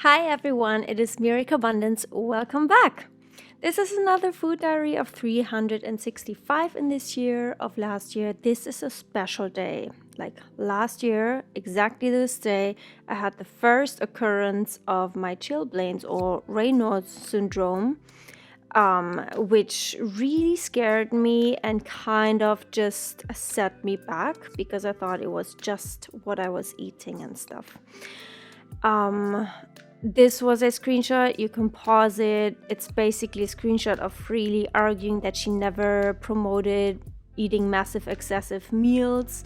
Hi everyone, it is me, Carbundance. Welcome back. This is another food diary of 365 in this year of last year. This is a special day. Like last year, exactly this day, I had the first occurrence of my chilblains or Raynaud's syndrome, which really scared me and kind of just set me back because I thought it was just what I was eating and stuff. This was a screenshot. You can pause it. It's basically a screenshot of Freely arguing that she never promoted eating massive excessive meals,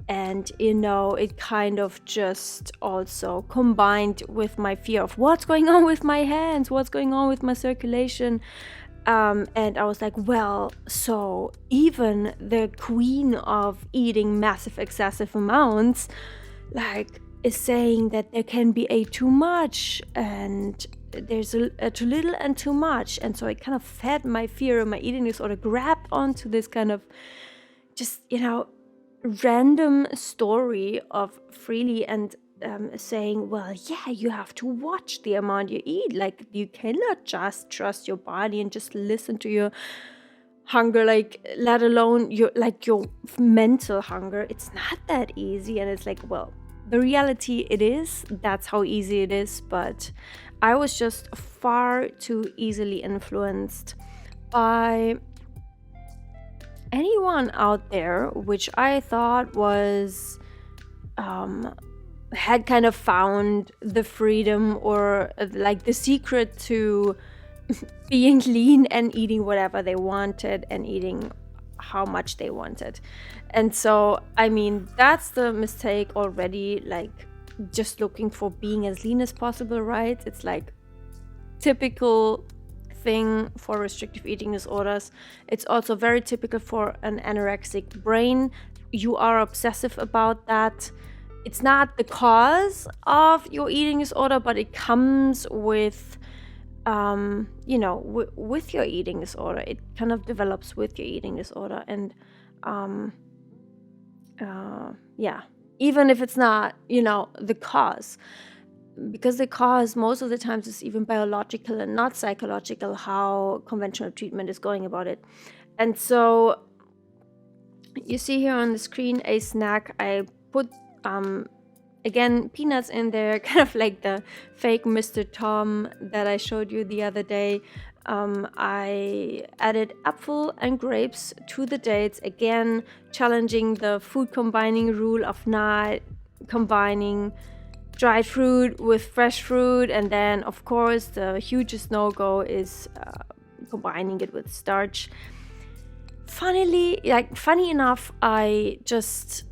and it kind of just also combined with my fear of what's going on with my hands, what's going on with my circulation. And I was like, well, so even the queen of eating massive excessive amounts, like, is saying that there can be a too much and there's a too little and too much. And so I kind of fed my fear of my eating disorder, grabbed onto this kind of just, random story of Freely and saying, well, yeah, you have to watch the amount you eat. Like, you cannot just trust your body and just listen to your hunger, like, let alone your mental hunger. It's not that easy. And it's like, well, the reality it is, that's how easy it is, but I was just far too easily influenced by anyone out there, which I thought was had kind of found the freedom or like the secret to being lean and eating whatever they wanted and eating how much they wanted. And so, I mean, that's the mistake already, like just looking for being as lean as possible, right? It's like typical thing for restrictive eating disorders. It's also very typical for an anorexic brain. You are obsessive about that. It's not the cause of your eating disorder, but it comes with with your eating disorder. It kind of develops with your eating disorder. And even if it's not the cause, because the cause most of the times is even biological and not psychological, how conventional treatment is going about it. And so you see here on the screen a snack. I put again, peanuts in there, kind of like the fake Mr. Tom that I showed you the other day. I added apple and grapes to the dates, again, challenging the food combining rule of not combining dried fruit with fresh fruit. And then, of course, the hugest no-go is combining it with starch. Funny enough, I just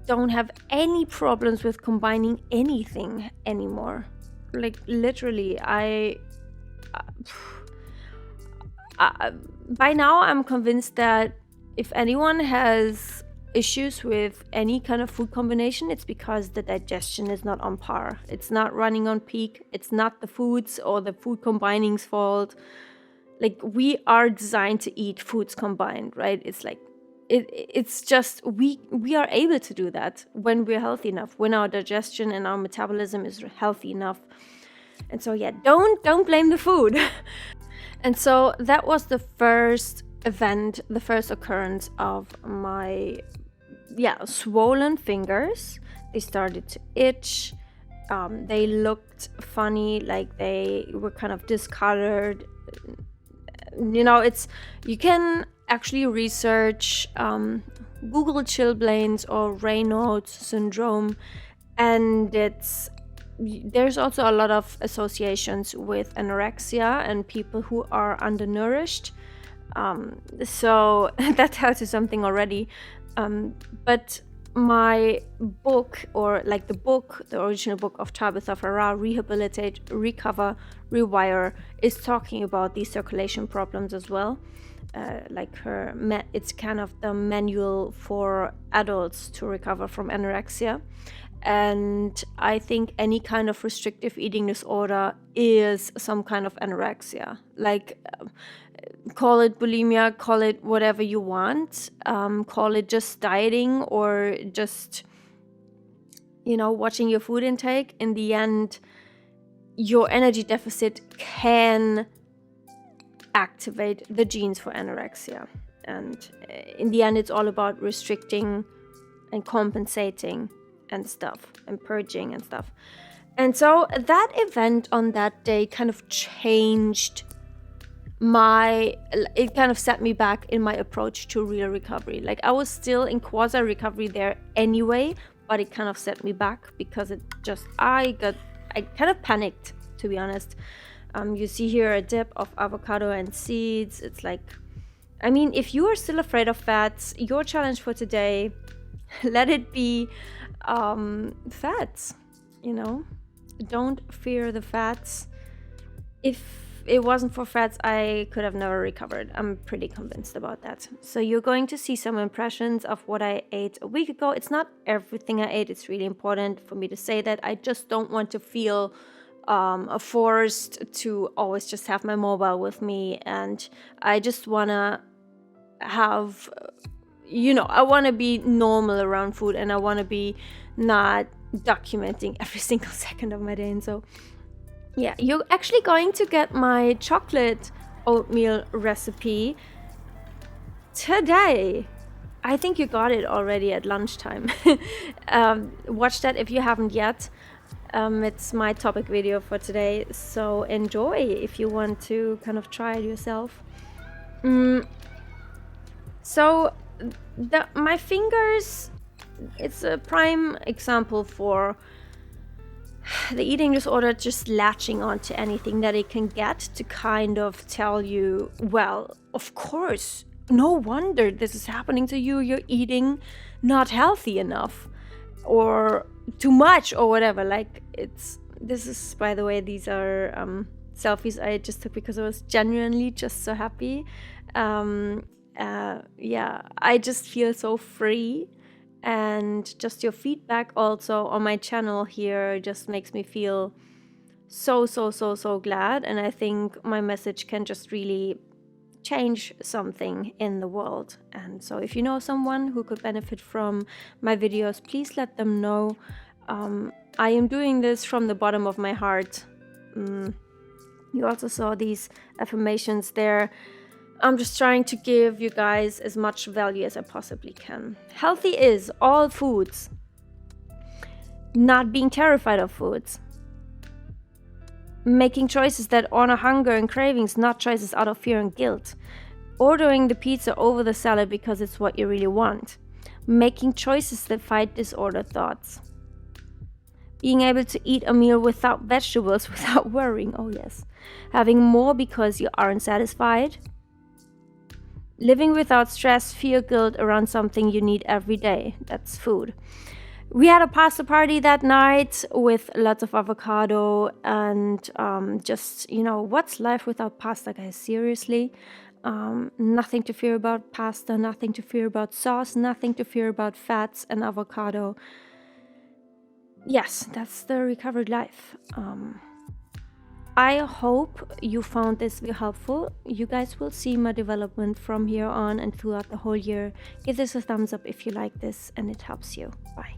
don't have any problems with combining anything anymore. Like, literally, by now I'm convinced that if anyone has issues with any kind of food combination, it's because the digestion is not on par. It's not running on peak. It's not the foods or the food combining's fault. Like, we are designed to eat foods combined, right? It's like it's just we are able to do that when we're healthy enough, when our digestion and our metabolism is healthy enough. And so, yeah, don't blame the food. And so that was the first event, the first occurrence of my swollen fingers. They started to itch. They looked funny, like they were kind of discolored. You can actually research Google chilblains or Raynaud's syndrome, and there's also a lot of associations with anorexia and people who are undernourished. So that tells you something already. But my book, or like the original book of Tabitha Farrar, Rehabilitate, Recover, Rewire, is talking about these circulation problems as well. It's kind of the manual for adults to recover from anorexia. And I think any kind of restrictive eating disorder is some kind of anorexia. Like, call it bulimia, call it whatever you want, call it just dieting or just watching your food intake. In the end, your energy deficit can activate the genes for anorexia. And in the end, it's all about restricting and compensating and stuff, and purging and stuff. And so that event on that day kind of changed it kind of set me back in my approach to real recovery. Like, I was still in quasi recovery there anyway, but it kind of set me back because I kind of panicked, to be honest. You see here a dip of avocado and seeds. It's like, I mean, if you are still afraid of fats, your challenge for today, let it be fats, Don't fear the fats. If it wasn't for fats, I could have never recovered. I'm pretty convinced about that. So you're going to see some impressions of what I ate a week ago. It's not everything I ate. It's really important for me to say that. I just don't want to feel forced to always just have my mobile with me. And I just want to have, I want to be normal around food, and I want to be not documenting every single second of my day. And so yeah, you're actually going to get my chocolate oatmeal recipe today. I think you got it already at lunchtime. Watch that if you haven't yet. It's my topic video for today, so enjoy if you want to kind of try it yourself. So my fingers, it's a prime example for the eating disorder just latching onto anything that it can get to kind of tell you, well, of course, no wonder this is happening to you. You're eating not healthy enough or too much or whatever. Like, this is, by the way, these are selfies I just took because I was genuinely just so happy. I just feel so free. And just your feedback also on my channel here just makes me feel so glad. And I think my message can just really change something in the world. And so if you know someone who could benefit from my videos, please let them know. I am doing this from the bottom of my heart. You also saw these affirmations there. I'm just trying to give you guys as much value as I possibly can. Healthy is all foods. Not being terrified of foods. Making choices that honor hunger and cravings, not choices out of fear and guilt. Ordering the pizza over the salad because it's what you really want. Making choices that fight disordered thoughts. Being able to eat a meal without vegetables without worrying. Oh yes. Having more because you aren't satisfied. Living without stress, fear, guilt around something you need every day. That's food. We had a pasta party that night with lots of avocado and just, what's life without pasta, guys? Seriously? Nothing to fear about pasta, nothing to fear about sauce, nothing to fear about fats and avocado. Yes, that's the recovered life. I hope you found this video helpful. You guys will see my development from here on and throughout the whole year. Give this a thumbs up if you like this and it helps you. Bye.